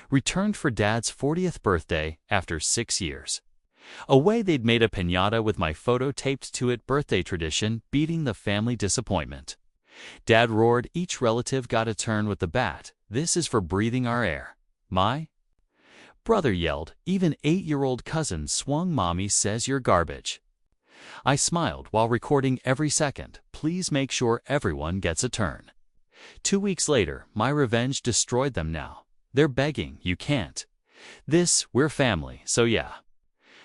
returned for Dad's 40th birthday after 6 years. Away they'd made a piñata with my photo taped to it, birthday tradition beating the family disappointment. Dad roared, each relative got a turn with the bat. This is for breathing our air. My brother yelled, even 8-year-old cousin swung, Mommy says you're garbage. I smiled while recording every second. Please make sure everyone gets a turn. 2 weeks later, my revenge destroyed them now. They're begging, you can't. We're family, so yeah.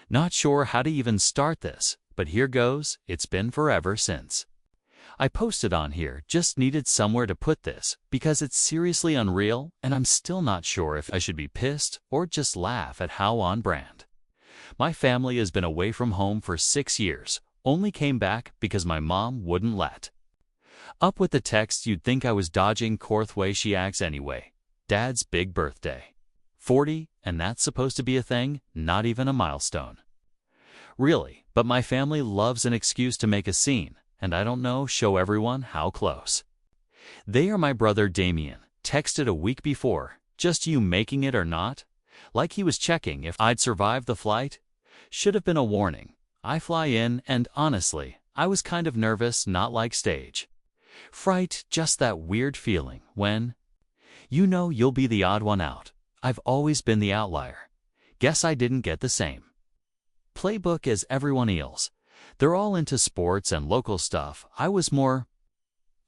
Not sure how to even start this, but here goes, it's been forever since. I posted on here, just needed somewhere to put this, because it's seriously unreal, and I'm still not sure if I should be pissed or just laugh at how on brand. My family has been away from home for 6 years, only came back because my mom wouldn't let. Up with the text, you'd think I was dodging Korthway, she acts anyway. Dad's big birthday. 40, and that's supposed to be a thing, not even a milestone. Really, but my family loves an excuse to make a scene, and I don't know, show everyone how close. They are my brother Damien, texted a week before, just you making it or not? Like he was checking if I'd survived the flight? Should have been a warning. I fly in, and honestly, I was kind of nervous, not like stage fright, just that weird feeling when you know you'll be the odd one out. I've always been the outlier. Guess I didn't get the same playbook as everyone else. They're all into sports and local stuff. I was more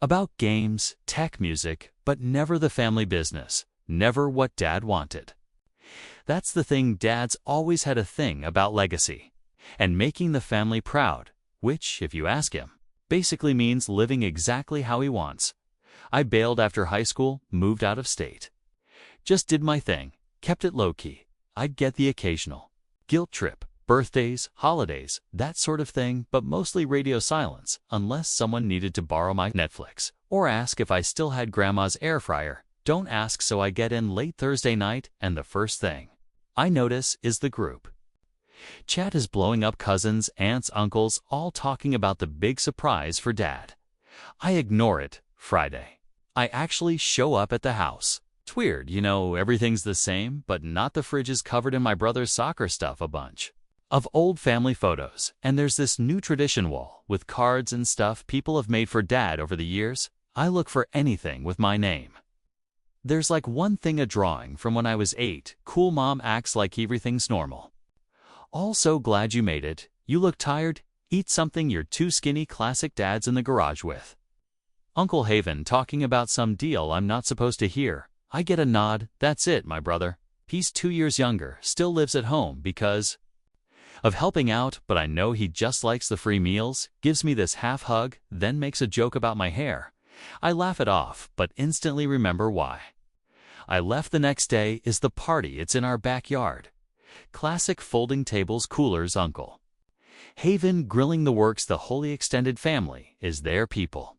about games, tech, music, but never the family business, never what Dad wanted. That's the thing, Dad's always had a thing about legacy and making the family proud, which, if you ask him, basically means living exactly how he wants. I bailed after high school, moved out of state. Just did my thing, kept it low-key. I'd get the occasional guilt trip, birthdays, holidays, that sort of thing, but mostly radio silence, unless someone needed to borrow my Netflix or ask if I still had Grandma's air fryer. Don't ask, so I get in late Thursday night, and the first thing I notice is the group chat is blowing up, cousins, aunts, uncles, all talking about the big surprise for Dad. I ignore it. Friday, I actually show up at the house. It's weird, you know, everything's the same, but not. The fridge is covered in my brother's soccer stuff, a bunch of old family photos, and there's this new tradition wall with cards and stuff people have made for Dad over the years. I look for anything with my name. There's like one thing, a drawing from when I was 8. Cool, Mom acts like everything's normal. Also glad you made it. You look tired. Eat something, you're too skinny. Classic. Dad's in the garage with Uncle Haven talking about some deal I'm not supposed to hear. I get a nod. That's it, my brother. He's 2 years younger, still lives at home because of helping out, but I know he just likes the free meals, gives me this half hug, then makes a joke about my hair. I laugh it off, but instantly remember why I left the next day. Is the party. It's in our backyard. Classic folding tables, coolers, Uncle Haven grilling the works. The wholly extended family is there, people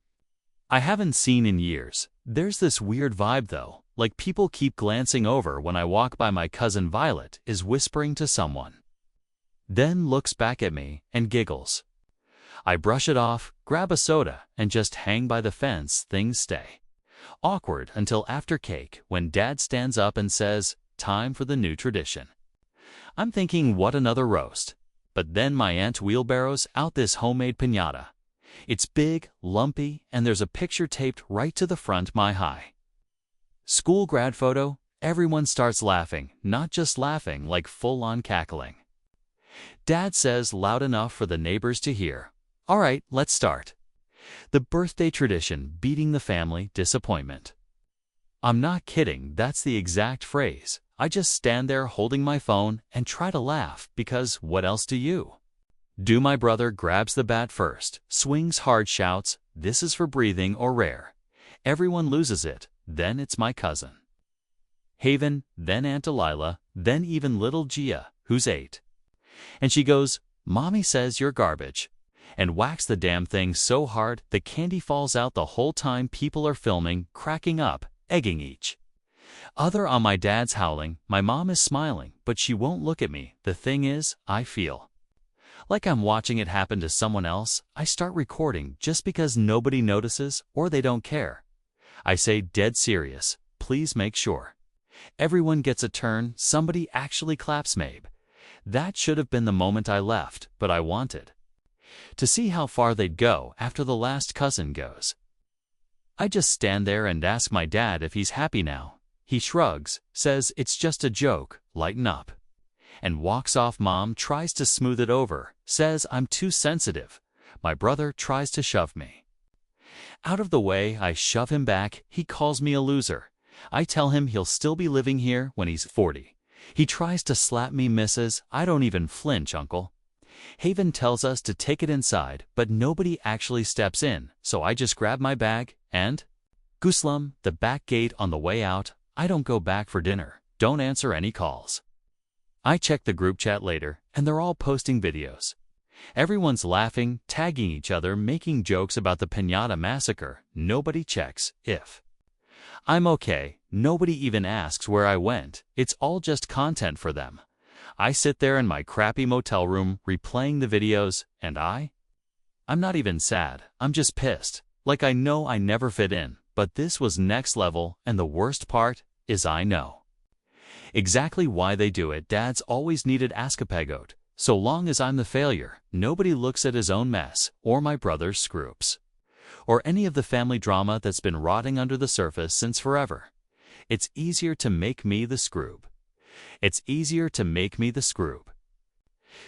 I haven't seen in years. There's this weird vibe though, like people keep glancing over when I walk by. My cousin Violet is whispering to someone, then looks back at me and giggles. I brush it off, grab a soda, and just hang by the fence. Things stay awkward until after cake, when Dad stands up and says, time for the new tradition. I'm thinking, what, another roast? But then my aunt wheelbarrows out this homemade piñata. It's big, lumpy, and there's a picture taped right to the front. My high school grad photo. Everyone starts laughing, not just laughing, like full-on cackling. Dad says loud enough for the neighbors to hear, all right, let's start. The birthday tradition beating the family disappointment. I'm not kidding, that's the exact phrase. I just stand there holding my phone and try to laugh, because what else do you do? My brother grabs the bat first, swings hard, shouts, this is for breathing or rare. Everyone loses it. Then it's my cousin Haven, then Aunt Delilah, then even little Gia, who's 8. And she goes, Mommy says you're garbage, and whacks the damn thing so hard the candy falls out. The whole time people are filming, cracking up, egging each other on. My dad's howling, my mom is smiling, but she won't look at me. The thing is, I feel like I'm watching it happen to someone else. I start recording just because nobody notices or they don't care. I say, dead serious, please make sure Everyone gets a turn, somebody actually claps Mabe. That should have been the moment I left, but I wanted to see how far they'd go after the last cousin goes. I just stand there and ask my dad if he's happy now. He shrugs, says it's just a joke, lighten up, and walks off. Mom tries to smooth it over, says I'm too sensitive. My brother tries to shove me out of the way. I shove him back. He calls me a loser. I tell him he'll still be living here when he's 40. He tries to slap me, misses. I don't even flinch, Uncle. Haven tells us to take it inside, but nobody actually steps in, so I just grab my bag and Gooslum the back gate. On the way out, I don't go back for dinner, don't answer any calls. I check the group chat later, and they're all posting videos. Everyone's laughing, tagging each other, making jokes about the Piñata massacre. Nobody checks if I'm okay. Nobody even asks where I went. It's all just content for them. I sit there in my crappy motel room replaying the videos, and I'm not even sad. I'm just pissed. Like I know I never fit in, but this was next level, and the worst part is I know exactly why they do it. Dad's always needed escapagoat. So long as I'm the failure, nobody looks at his own mess, or my brother's screws, or any of the family drama that's been rotting under the surface since forever. It's easier to make me the scroob. It's easier to make me the scroob.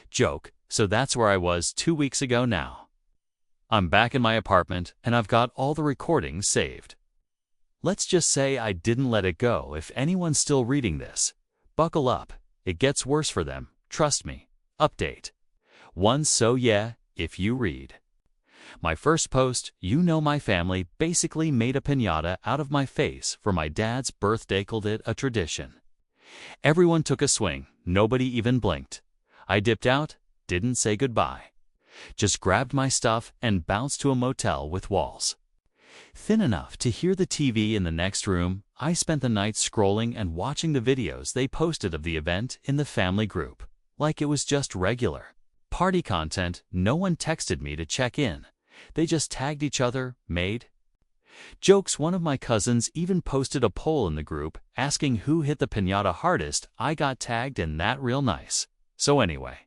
Joke, so that's where I was 2 weeks ago now. I'm back in my apartment, and I've got all the recordings saved. Let's just say I didn't let it go. If anyone's still reading this, buckle up. It gets worse for them, trust me. Update 1. So yeah, if you read my first post, you know my family basically made a piñata out of my face for my dad's birthday, called it a tradition. Everyone took a swing, nobody even blinked. I dipped out, didn't say goodbye. Just grabbed my stuff and bounced to a motel with walls thin enough to hear the TV in the next room. I spent the night scrolling and watching the videos they posted of the event in the family group, like it was just regular party content. No one texted me to check in. They just tagged each other, made jokes. One of my cousins even posted a poll in the group asking who hit the piñata hardest. I got tagged in that, real nice. So anyway,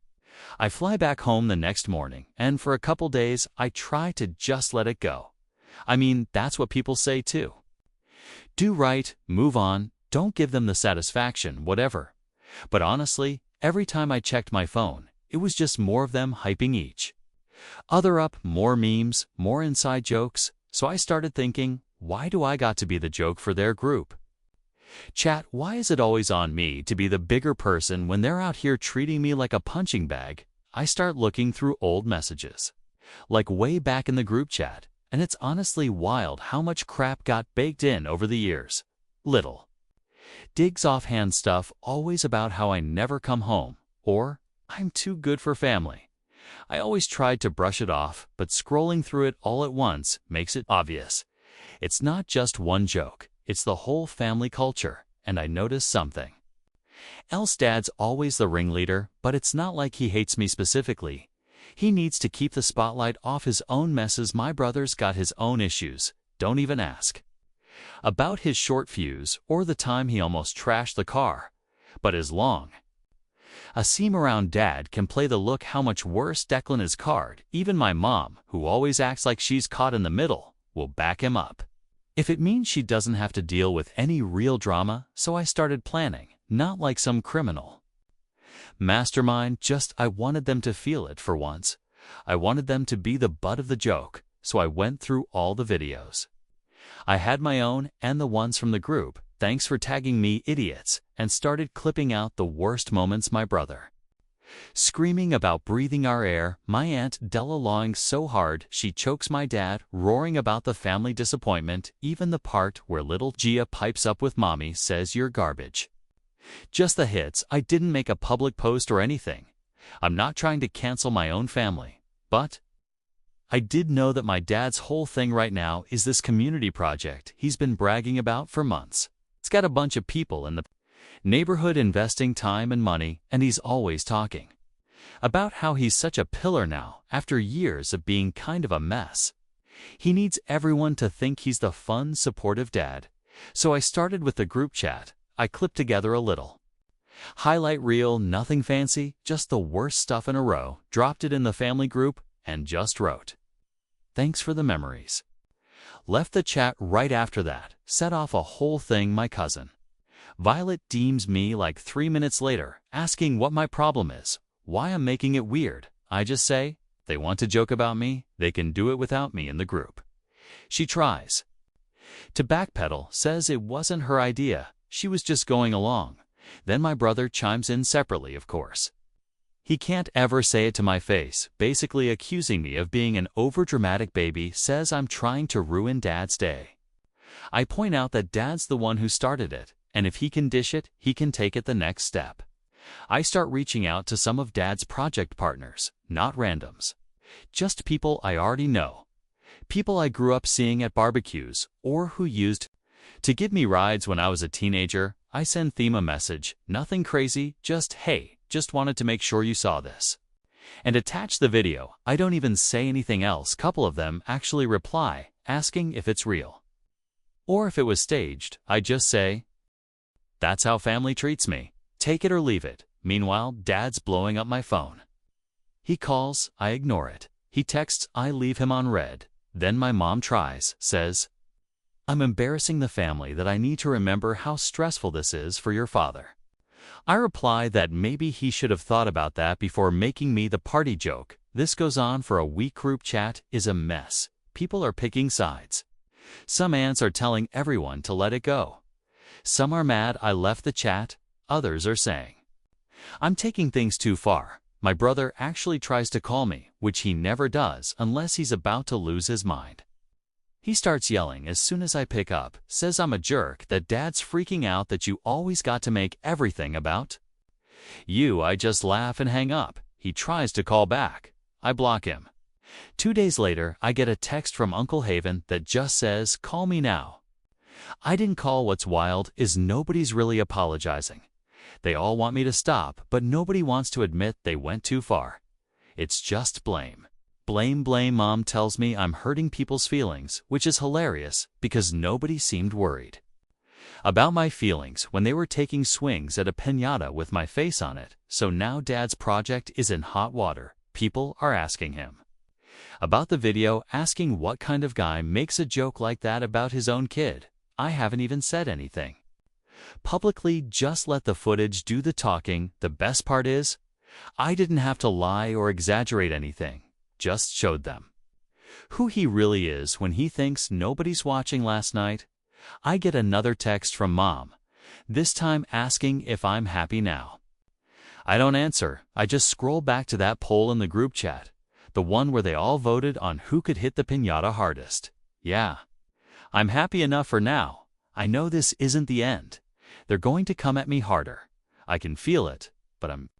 I fly back home the next morning, and for a couple days I try to just let it go. I mean, that's what people say too. Do right, move on, don't give them the satisfaction, whatever. But honestly, every time I checked my phone, it was just more of them hyping each other up, more memes, more inside jokes. So I started thinking, why do I got to be the joke for their group chat? Why is it always on me to be the bigger person when they're out here treating me like a punching bag? I start looking through old messages, like way back in the group chat, and it's honestly wild how much crap got baked in over the years. Little digs, offhand stuff, always about how I never come home, or I'm too good for family. I always tried to brush it off, but scrolling through it all at once makes it obvious. It's not just one joke, it's the whole family culture, and I noticed something else. Dad's always the ringleader, but it's not like he hates me specifically. He needs to keep the spotlight off his own messes. My brother's got his own issues, don't even ask about his short fuse or the time he almost trashed the car. But as long a seam around Dad can play the look, how much worse Declan is card. Even my mom, who always acts like she's caught in the middle, will back him up if it means she doesn't have to deal with any real drama. So I started planning, not like some criminal mastermind, just I wanted them to feel it for once. I wanted them to be the butt of the joke, so I went through all the videos. I had my own and the ones from the group, thanks for tagging me, idiots, and started clipping out the worst moments. My brother screaming about breathing our air, my Aunt Della lawing so hard she chokes, my dad roaring about the family disappointment, even the part where little Gia pipes up with mommy says you're garbage. Just the hits. I didn't make a public post or anything. I'm not trying to cancel my own family, but I did know that my dad's whole thing right now is this community project he's been bragging about for months. It's got a bunch of people in the neighborhood investing time and money, and he's always talking about how he's such a pillar now after years of being kind of a mess. He needs everyone to think he's the fun, supportive dad. So I started with the group chat. I clipped together a little. Highlight reel, nothing fancy, just the worst stuff in a row, dropped it in the family group, and just wrote, "Thanks for the memories." Left the chat right after that, set off a whole thing my cousin. Violet DMs me like 3 minutes later, asking what my problem is, why I'm making it weird. I just say, they want to joke about me, they can do it without me in the group. She tries to backpedal, says it wasn't her idea, she was just going along. Then my brother chimes in separately, of course. He can't ever say it to my face, basically accusing me of being an overdramatic baby, says I'm trying to ruin Dad's day. I point out that Dad's the one who started it, and if he can dish it, he can take it the next step. I start reaching out to some of Dad's project partners, not randoms. Just people I already know. People I grew up seeing at barbecues, or who used to give me rides when I was a teenager. I send them a message, nothing crazy, just hey, just wanted to make sure you saw this. And attach the video. I don't even say anything else. Couple of them actually reply, asking if it's real. Or if it was staged, I just say, "That's how family treats me. Take it or leave it." Meanwhile, Dad's blowing up my phone. He calls, I ignore it. He texts, I leave him on red. Then my mom tries, says, "I'm embarrassing the family that I need to remember how stressful this is for your father." I reply that maybe he should have thought about that before making me the party joke. This goes on for a week. Group chat is a mess. People are picking sides. Some aunts are telling everyone to let it go. Some are mad I left the chat. Others are saying I'm taking things too far. My brother actually tries to call me, which he never does unless he's about to lose his mind. He starts yelling as soon as I pick up, says I'm a jerk, that Dad's freaking out, that you always got to make everything about you. I just laugh and hang up. He tries to call back. I block him. 2 days later, I get a text from Uncle Haven that just says, "Call me now." I didn't call. What's wild is nobody's really apologizing. They all want me to stop, but nobody wants to admit they went too far. It's just blame. Blame, blame. Mom tells me I'm hurting people's feelings, which is hilarious because nobody seemed worried about my feelings when they were taking swings at a piñata with my face on it. So now Dad's project is in hot water. People are asking him about the video, asking what kind of guy makes a joke like that about his own kid. I haven't even said anything publicly, just let the footage do the talking. The best part is, I didn't have to lie or exaggerate anything. Just showed them who he really is when he thinks nobody's watching. Last night, I get another text from Mom, this time asking if I'm happy now. I don't answer. I just scroll back to that poll in the group chat, the one where they all voted on who could hit the piñata hardest. Yeah, I'm happy enough for now. I know this isn't the end. They're going to come at me harder. I can feel it, but I'm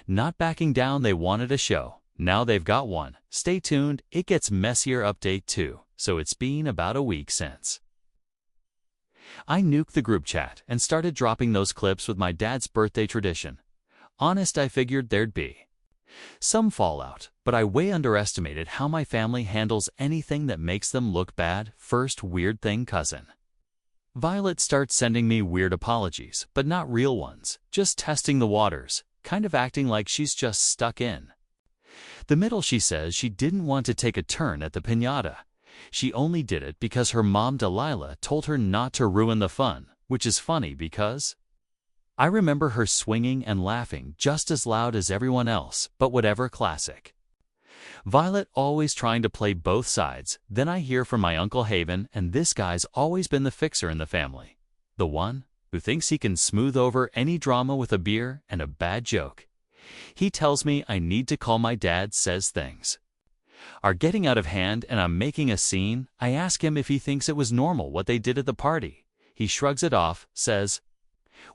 not backing down. They wanted a show. Now they've got one. Stay tuned. It gets messier. Update 2. So it's been about a week since I nuked the group chat and started dropping those clips with my dad's birthday tradition. Honest, I figured there'd be some fallout, but I way underestimated how my family handles anything that makes them look bad. First weird thing, cousin Violet starts sending me weird apologies, but not real ones, just testing the waters, kind of acting like she's just stuck in the middle. She says she didn't want to take a turn at the piñata. She only did it because her mom Delilah told her not to ruin the fun, which is funny because I remember her swinging and laughing just as loud as everyone else, but whatever. Classic Violet, always trying to play both sides. Then I hear from my Uncle Haven, and this guy's always been the fixer in the family. The one who thinks he can smooth over any drama with a beer and a bad joke. He tells me I need to call my dad, says things are getting out of hand and I'm making a scene. I ask him if he thinks it was normal what they did at the party. He shrugs it off, says,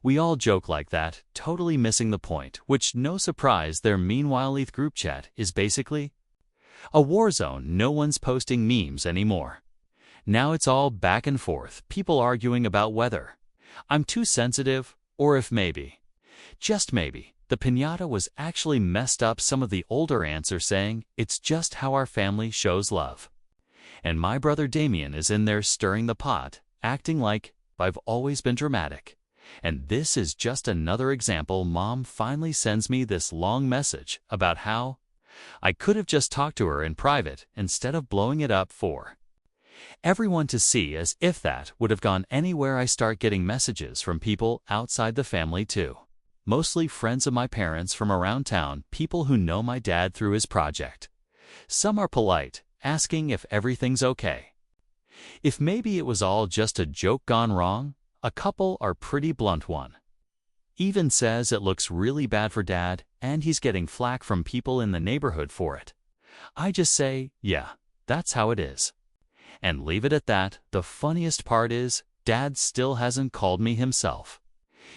"We all joke like that," totally missing the point, which, no surprise, their meanwhile ETH group chat is basically a war zone. No one's posting memes anymore. Now it's all back and forth, people arguing about whether I'm too sensitive, or if maybe, just maybe, the piñata was actually messed up. Some of the older aunts are saying it's just how our family shows love. And my brother Damien is in there stirring the pot, acting like I've always been dramatic. And this is just another example. Mom finally sends me this long message about how I could have just talked to her in private instead of blowing it up for everyone to see, as if that would have gone anywhere. I start getting messages from people outside the family too. Mostly friends of my parents from around town, people who know my dad through his project. Some are polite, asking if everything's okay, if maybe it was all just a joke gone wrong. A couple are pretty blunt. One even says it looks really bad for Dad and he's getting flack from people in the neighborhood for it. I just say, yeah, that's how it is, and leave it at that. The funniest part is, Dad still hasn't called me himself.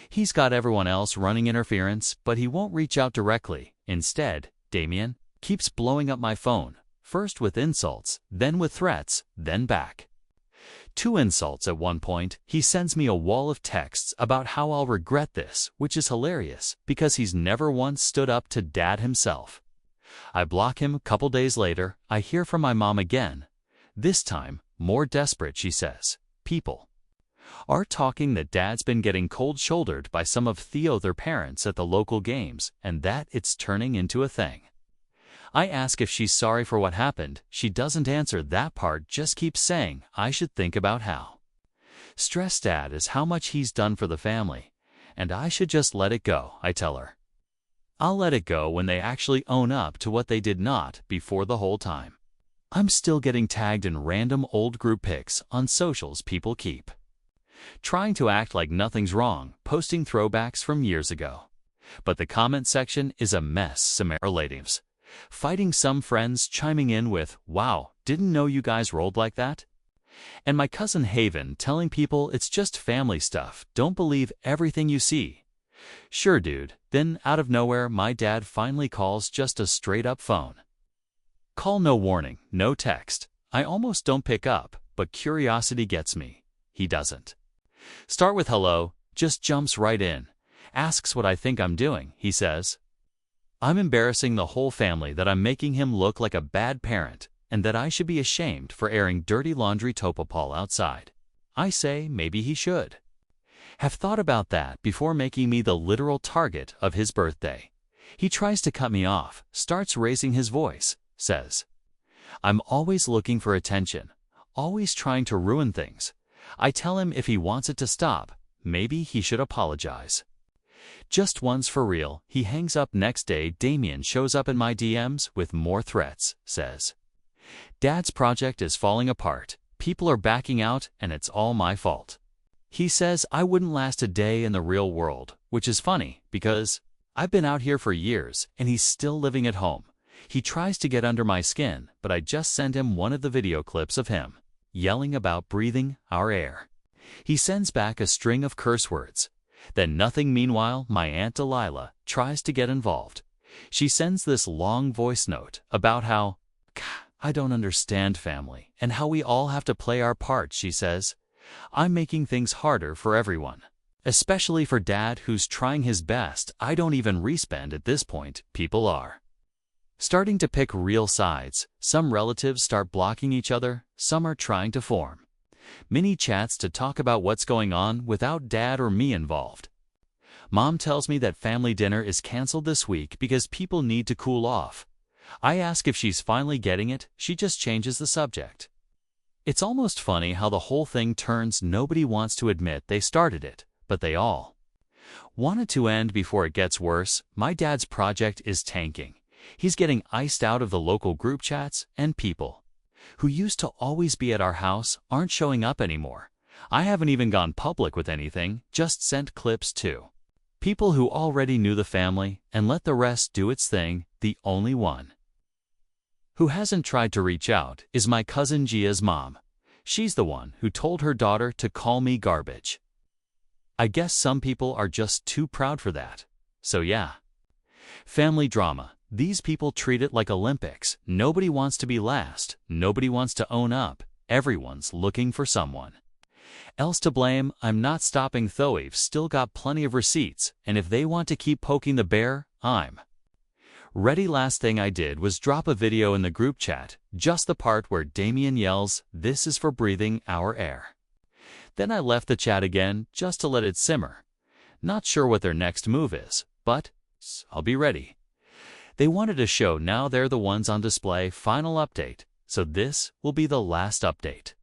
He's got everyone else running interference, but he won't reach out directly. Instead, Damien keeps blowing up my phone, first with insults, then with threats, then back 2 insults at one point. He sends me a wall of texts about how I'll regret this, which is hilarious because he's never once stood up to Dad himself. I block him. A couple days later, I hear from my mom again. This time, more desperate. She says, people are talking that Dad's been getting cold-shouldered by some of their parents at the local games, and that it's turning into a thing. I ask if she's sorry for what happened. She doesn't answer that part, just keeps saying I should think about how stressed Dad is, how much he's done for the family, and I should just let it go. I tell her I'll let it go when they actually own up to what they did. Not before. The whole time I'm still getting tagged in random old group pics on socials. People keep trying to act like nothing's wrong, posting throwbacks from years ago. But the comment section is a mess. Some relatives fighting, some friends chiming in with, wow, didn't know you guys rolled like that. And my cousin Haven telling people it's just family stuff, don't believe everything you see. Sure, dude. Then out of nowhere, my dad finally calls, just a straight-up phone call, no warning, no text. I almost don't pick up, but curiosity gets me. He doesn't start with hello, just jumps right in, asks what I think I'm doing. He says I'm embarrassing the whole family, that I'm making him look like a bad parent, and that I should be ashamed for airing dirty laundry to Paul outside. I say maybe he should have thought about that before making me the literal target of his birthday. He tries to cut me off, starts raising his voice, says I'm always looking for attention, always trying to ruin things. I tell him if he wants it to stop, maybe he should apologize just once for real. He hangs up. Next day, Damien shows up in my DMs with more threats, says Dad's project is falling apart, people are backing out, and it's all my fault. He says I wouldn't last a day in the real world, which is funny because I've been out here for years and he's still living at home. He tries to get under my skin, but I just send him one of the video clips of him yelling about breathing our air. He sends back a string of curse words. Then nothing. Meanwhile, my Aunt Delilah tries to get involved. She sends this long voice note about how I don't understand family and how we all have to play our part. She says I'm making things harder for everyone, especially for Dad, who's trying his best. I don't even respond at this point. People are starting to pick real sides. Some relatives start blocking each other. Some are trying to form mini chats to talk about what's going on without Dad or me involved. Mom tells me that family dinner is canceled this week because people need to cool off. I ask if she's finally getting it. She just changes the subject. It's almost funny how the whole thing turns. Nobody wants to admit they started it, but they all want it to end before it gets worse. My dad's project is tanking. He's getting iced out of the local group chats, and people who used to always be at our house aren't showing up anymore. I haven't even gone public with anything, just sent clips to people who already knew the family and let the rest do its thing. The only one who hasn't tried to reach out is my cousin Gia's mom. She's the one who told her daughter to call me garbage. I guess some people are just too proud for that. So yeah. Family drama. These people treat it like Olympics. Nobody wants to be last. Nobody wants to own up. Everyone's looking for someone else to blame. I'm not stopping though. I've still got plenty of receipts, and if they want to keep poking the bear, I'm ready. Last thing I did was drop a video in the group chat, just the part where Damien yells, "This is for breathing our air." Then I left the chat again just to let it simmer. Not sure what their next move is, but I'll be ready. They wanted to show now they're the ones on display. Final update, so this will be the last update.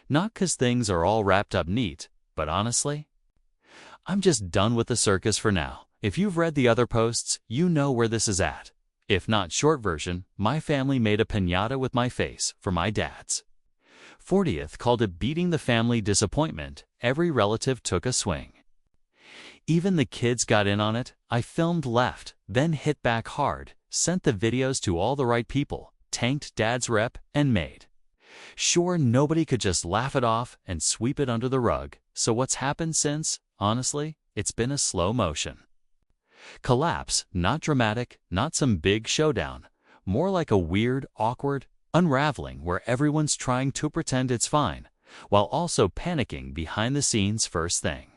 Not 'cause things are all wrapped up neat, but honestly, I'm just done with the circus for now. If you've read the other posts, you know where this is at. If not, short version, my family made a piñata with my face for my dad's 40th, called it beating the family disappointment. Every relative took a swing. Even the kids got in on it. I filmed left, then hit back hard, sent the videos to all the right people, tanked Dad's rep, and made sure nobody could just laugh it off and sweep it under the rug. So what's happened since? Honestly, it's been a slow motion collapse, not dramatic, not some big showdown, more like a weird, awkward unraveling where everyone's trying to pretend it's fine, while also panicking behind the scenes. First thing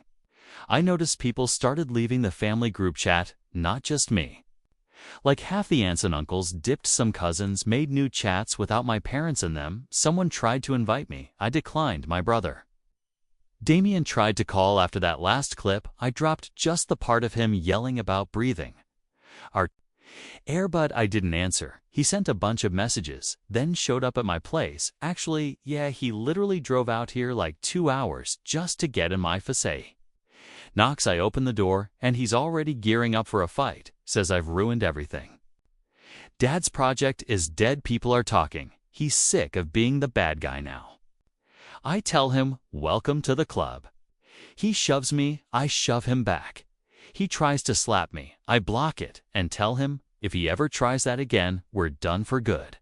I noticed, people started leaving the family group chat, not just me. Like half the aunts and uncles dipped, some cousins made new chats without my parents in them. Someone tried to invite me, I declined. My brother Damien tried to call after that last clip. I dropped just the part of him yelling about breathing our air, but I didn't answer. He sent a bunch of messages, then showed up at my place. Actually, yeah, he literally drove out here like 2 hours just to get in my face. Knocks, I open the door, and he's already gearing up for a fight. Says I've ruined everything. Dad's project is dead. People are talking. He's sick of being the bad guy now. I tell him, welcome to the club. He shoves me, I shove him back. He tries to slap me, I block it, and tell him, if he ever tries that again, we're done for good.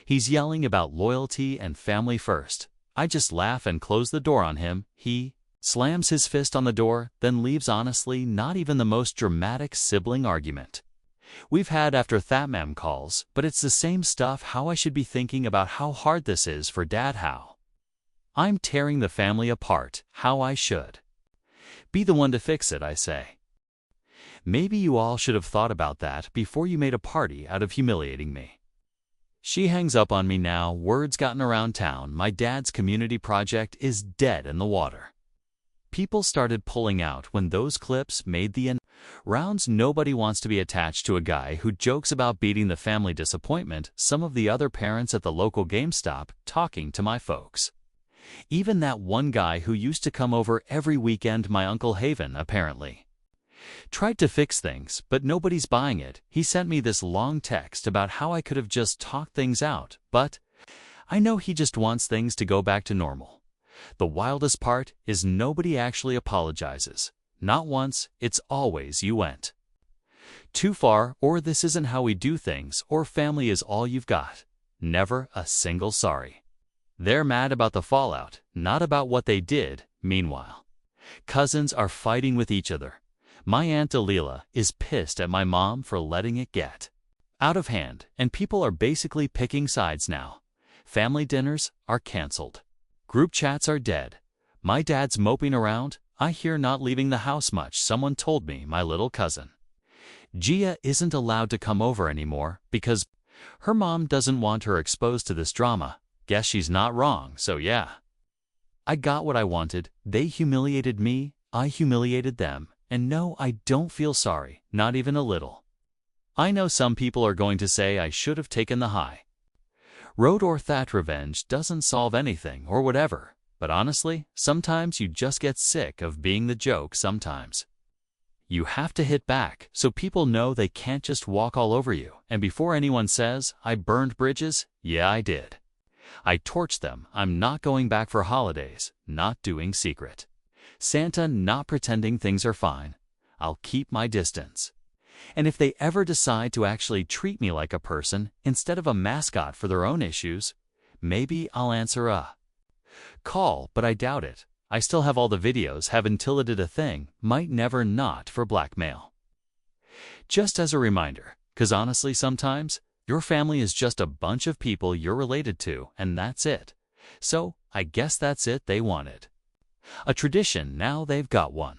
He's yelling about loyalty and family first. I just laugh and close the door on him. He slams his fist on the door, then leaves. Honestly, not even the most dramatic sibling argument we've had after Thatmam calls, but it's the same stuff. How I should be thinking about how hard this is for Dad, how I'm tearing the family apart, how I should be the one to fix it, I say. Maybe you all should have thought about that before you made a party out of humiliating me. She hangs up on me now. Word's gotten around town. My dad's community project is dead in the water. People started pulling out when those clips made the rounds. Nobody wants to be attached to a guy who jokes about beating the family disappointment. Some of the other parents at the local GameStop talking to my folks. Even that one guy who used to come over every weekend, my Uncle Haven, apparently tried to fix things, but nobody's buying it. He sent me this long text about how I could have just talked things out, but I know he just wants things to go back to normal. The wildest part is nobody actually apologizes. Not once. It's always, you went too far, or this isn't how we do things, or family is all you've got. Never a single sorry. They're mad about the fallout, not about what they did. Meanwhile, cousins are fighting with each other. My Aunt Dalila is pissed at my mom for letting it get out of hand, and people are basically picking sides now. Family dinners are canceled. Group chats are dead. My dad's moping around. I hear not leaving the house much. Someone told me my little cousin Gia isn't allowed to come over anymore because her mom doesn't want her exposed to this drama. Guess she's not wrong, so yeah. I got what I wanted. They humiliated me, I humiliated them, and no, I don't feel sorry, not even a little. I know some people are going to say I should have taken the high road or that revenge doesn't solve anything or whatever, but honestly, sometimes you just get sick of being the joke. Sometimes you have to hit back so people know they can't just walk all over you. And before anyone says, I burned bridges, yeah, I did. I torched them. I'm not going back for holidays, not doing Secret Santa, not pretending things are fine. I'll keep my distance. And if they ever decide to actually treat me like a person instead of a mascot for their own issues, maybe I'll answer a call, but I doubt it. I still have all the videos, have until it did a thing, might never, not for blackmail. Just as a reminder, 'cause honestly sometimes, your family is just a bunch of people you're related to, and that's it. So, I guess that's it they wanted. A tradition, now they've got one.